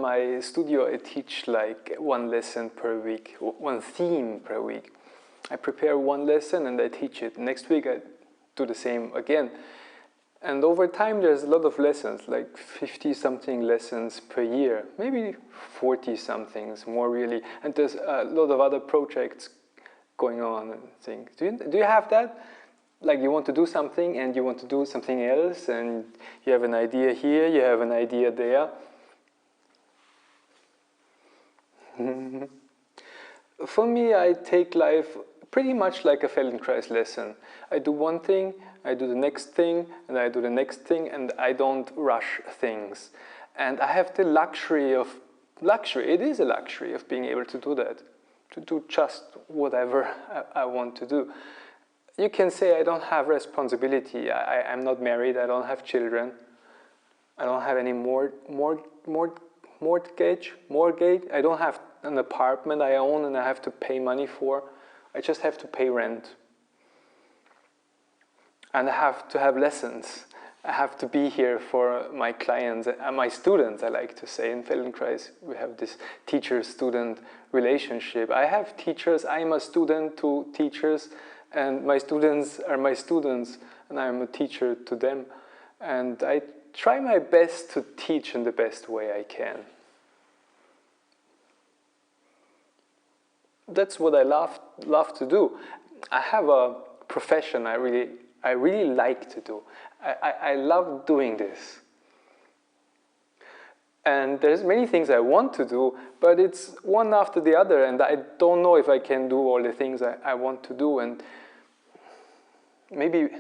my studio, I teach like one lesson per week, one theme per week. I prepare one lesson and I teach it. Next week I do the same again. And over time there's a lot of lessons, like 50-something lessons per year, maybe 40-somethings more really. And there's a lot of other projects going on and things. Do you have that? Like you want to do something and you want to do something else and you have an idea here, you have an idea there. For me, I take life pretty much like a Feldenkrais lesson. I do one thing, I do the next thing, and I do the next thing, and I don't rush things. And I have the luxury, it is a luxury of being able to do that, to do just whatever I want to do. You can say I don't have responsibility, I'm not married, I don't have children, I don't have any mortgage, I don't have an apartment I own and I have to pay money for. I just have to pay rent. And I have to have lessons. I have to be here for my clients, my students, I like to say. In Feldenkrais, we have this teacher-student relationship. I have teachers, I'm a student to teachers, and my students are my students, and I'm a teacher to them. And I try my best to teach in the best way I can. That's what I love to do. I have a profession I really like to do. I love doing this. And there's many things I want to do, but it's one after the other, and I don't know if I can do all the things I want to do. And maybe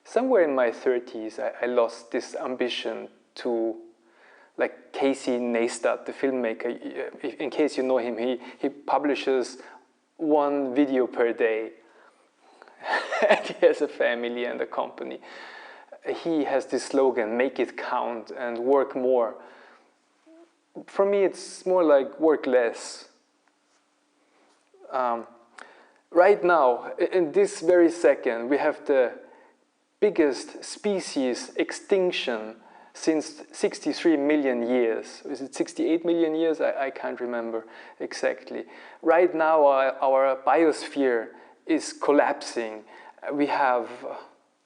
somewhere in my 30s, I lost this ambition to, like Casey Neistat, the filmmaker, in case you know him, he publishes one video per day. And he has a family and a company. He has this slogan, make it count and work more. For me, it's more like work less. Right now, in this very second, we have the biggest species extinction since 63 million years. Is it 68 million years? I can't remember exactly. Right now, our biosphere is collapsing. We have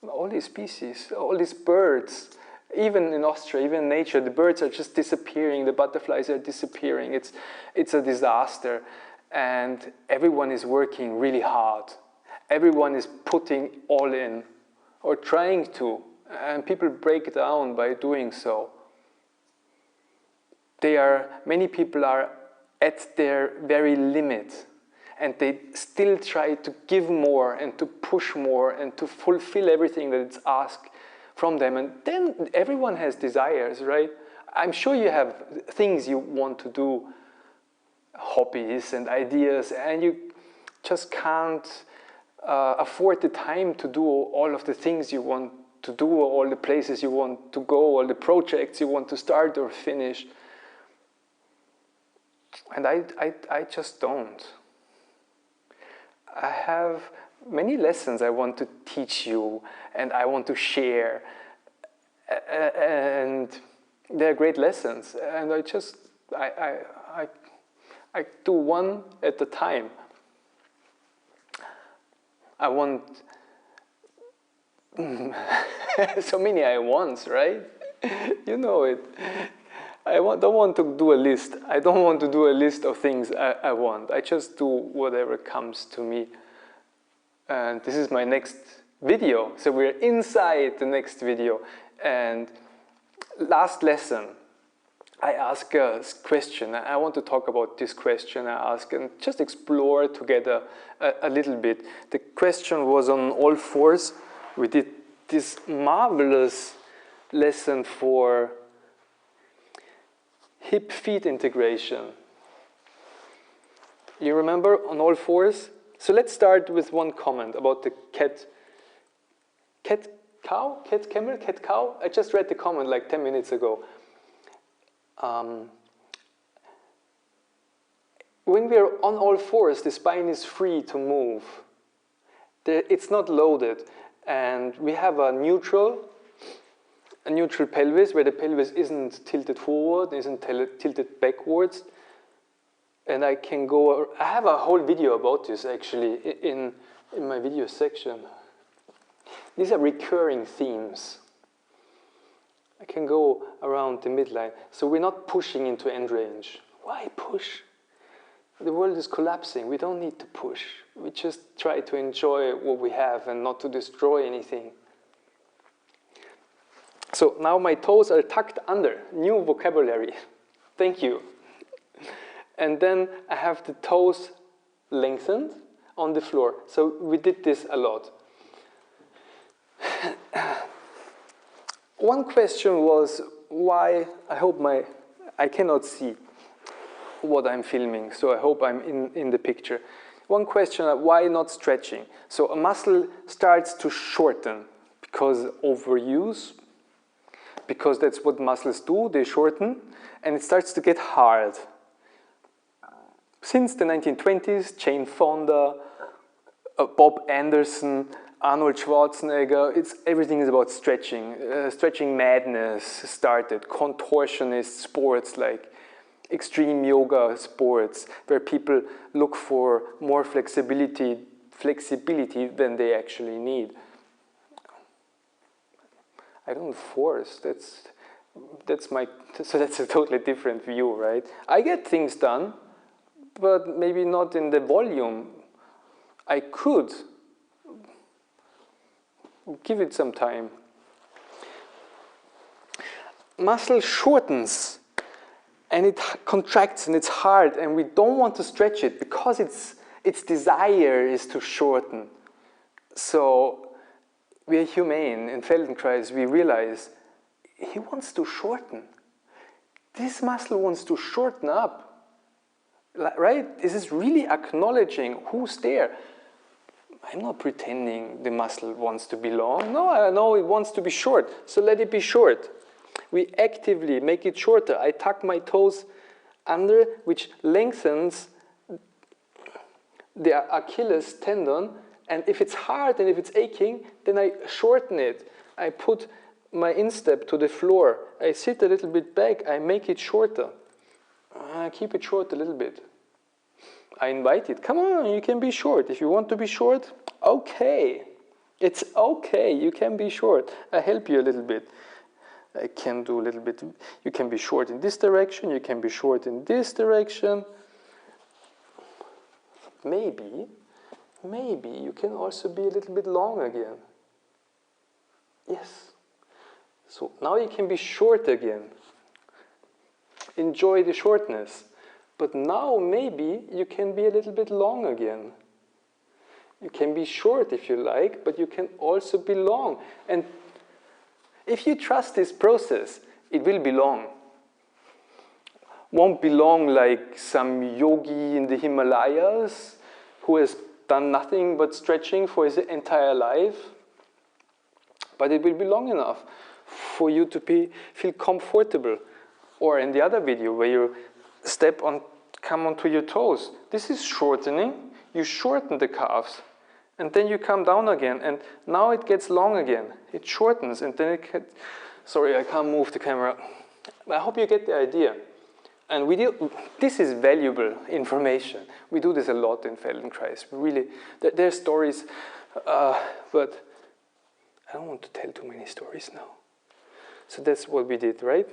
all these species, all these birds. Even in Austria, even in nature, the birds are just disappearing, the butterflies are disappearing. It's a disaster. And everyone is working really hard. Everyone is putting all in, or trying to. And people break down by doing so. Many people are at their very limit, and they still try to give more and to push more and to fulfill everything that it's asked from them. And then everyone has desires, right? I'm sure you have things you want to do, hobbies and ideas, and you just can't afford the time to do all of the things you want to do, all the places you want to go, all the projects you want to start or finish. And I just don't. I have many lessons I want to teach you and I want to share. And they're great lessons. And I do one at a time. I want so many I wants, right? You know it. I don't want to do a list. I don't want to do a list of things I want. I just do whatever comes to me. And this is my next video. So we're inside the next video. And last lesson, I ask a question. I want to talk about this question I ask and just explore together a little bit. The question was on all fours. We did this marvelous lesson for hip-feet integration. You remember on all fours? So let's start with one comment about the cat-cow? I just read the comment like 10 minutes ago. When we're on all fours, the spine is free to move. It's not loaded. And we have a neutral a neutral pelvis where the pelvis isn't tilted forward, isn't tilted backwards. And I can go, I have a whole video about this actually in my video section. These are recurring themes. I can go around the midline. So we're not pushing into end range. Why push? The world is collapsing. We don't need to push. We just try to enjoy what we have and not to destroy anything. So now my toes are tucked under. New vocabulary. Thank you. And then I have the toes lengthened on the floor. So we did this a lot. One question was why, I cannot see what I'm filming, so I hope I'm in the picture. One question, why not stretching? So a muscle starts to shorten because overuse, because that's what muscles do, they shorten, and it starts to get hard. Since the 1920s, Jane Fonda, Bob Anderson, Arnold Schwarzenegger, everything is about stretching. Stretching madness started. Contortionist sports like extreme yoga sports, where people look for more flexibility than they actually need. I don't force. That's a totally different view, right? I get things done, but maybe not in the volume. I could give it some time. Muscle shortens and it contracts and it's hard, and we don't want to stretch it because its desire is to shorten. So we are humane. In Feldenkrais we realize he wants to shorten. This muscle wants to shorten up. Right? This is really acknowledging who's there. I'm not pretending the muscle wants to be long. No, I know it wants to be short, so let it be short. We actively make it shorter. I tuck my toes under, which lengthens the Achilles tendon, and if it's hard and if it's aching, then I shorten it. I put my instep to the floor. I sit a little bit back. I make it shorter. Keep it short a little bit. I invite it. Come on, you can be short. If you want to be short, okay. It's okay, you can be short. I help you a little bit. I can do a little bit. You can be short in this direction. You can be short in this direction. Maybe you can also be a little bit long again. Yes. So now you can be short again. Enjoy the shortness. But now maybe you can be a little bit long again. You can be short if you like, but you can also be long. And if you trust this process, it will be long. Won't be long like some yogi in the Himalayas who has done nothing but stretching for his entire life. But it will be long enough for you to feel comfortable. Or in the other video where you come onto your toes. This is shortening. You shorten the calves. And then you come down again. And now it gets long again. It shortens. And then it gets... Sorry, I can't move the camera. I hope you get the idea. And this is valuable information. We do this a lot in Feldenkrais. Really, there are stories, but I don't want to tell too many stories now. So that's what we did, right?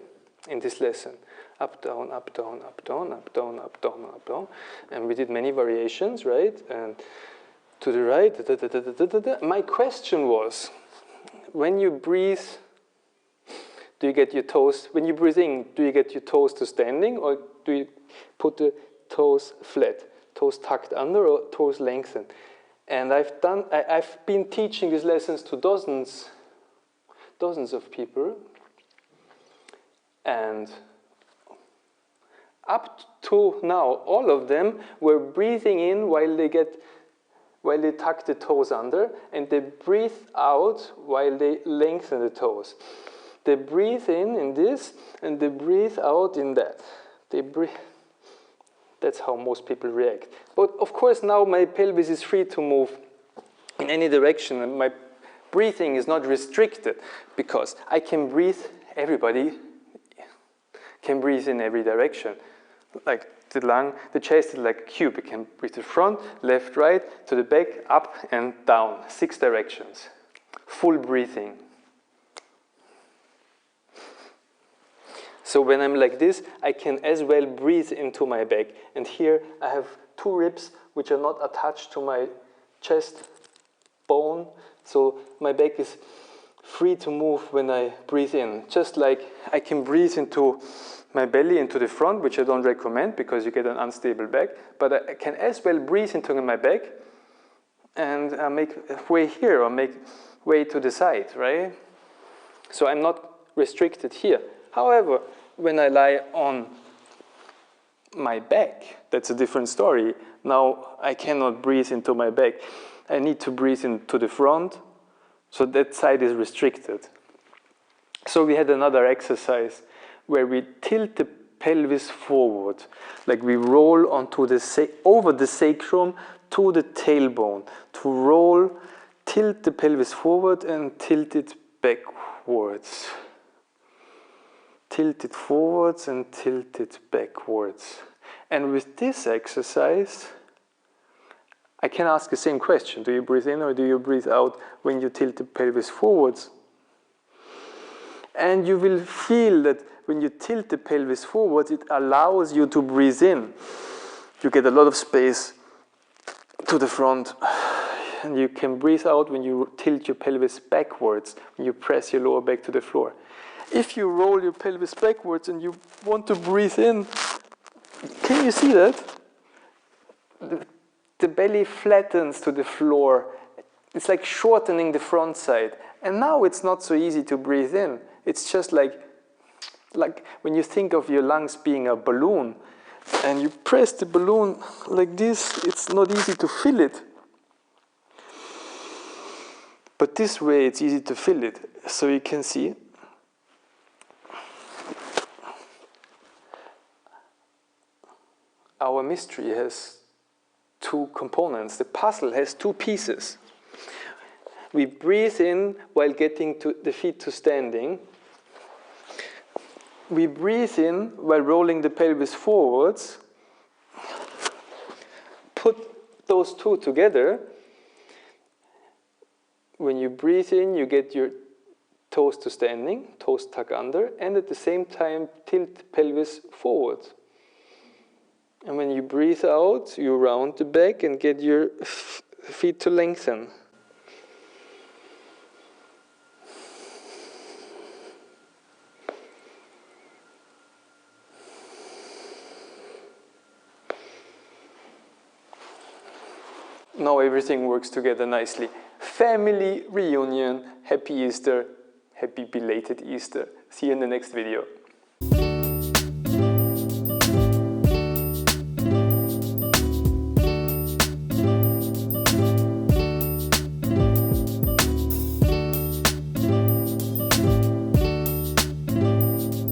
In this lesson. Up, down, up, down, up, down, up, down, up, down, up, down. And we did many variations, right? And to the right, da, da, da, da, da, da, da. My question was, when you breathe, do you get your toes, when you breathe in, do you get your toes to standing, or do you put the toes flat, toes tucked under or toes lengthened? And I've been teaching these lessons to dozens of people, and up to now, all of them were breathing in while they tuck the toes under, and they breathe out while they lengthen the toes. They breathe in this, and they breathe out in that. They breathe. That's how most people react. But of course now my pelvis is free to move in any direction, and my breathing is not restricted because I can breathe, everybody can breathe in every direction. Like the lung, the chest is like a cube. It can breathe to the front, left, right, to the back, up and down, 6 directions. Full breathing. So when I'm like this, I can as well breathe into my back. And here I have 2 ribs which are not attached to my chest bone. So my back is free to move when I breathe in. Just like I can breathe into my belly, into the front, which I don't recommend because you get an unstable back. But I can as well breathe into my back and make way here or make way to the side, right? So I'm not restricted here. However, when I lie on my back, that's a different story. Now I cannot breathe into my back. I need to breathe into the front, so that side is restricted. So we had another exercise where we tilt the pelvis forward, like we roll onto over the sacrum to the tailbone. To roll, tilt the pelvis forward and tilt it backwards. Tilt it forwards and tilt it backwards. And with this exercise, I can ask the same question. Do you breathe in or do you breathe out when you tilt the pelvis forwards? And you will feel that when you tilt the pelvis forwards, it allows you to breathe in. You get a lot of space to the front. And you can breathe out when you tilt your pelvis backwards, when you press your lower back to the floor. If you roll your pelvis backwards and you want to breathe in, can you see that? The belly flattens to the floor. It's like shortening the front side. And now it's not so easy to breathe in. It's just like when you think of your lungs being a balloon and you press the balloon like this, it's not easy to fill it. But this way it's easy to fill it. So you can see our mystery has 2 components. The puzzle has 2 pieces. We breathe in while getting the feet to standing. We breathe in while rolling the pelvis forwards. Put those 2 together. When you breathe in, you get your toes to standing, toes tuck under, and at the same time tilt the pelvis forward. And when you breathe out, you round the back and get your feet to lengthen. Now everything works together nicely. Family reunion, happy Easter, happy belated Easter. See you in the next video.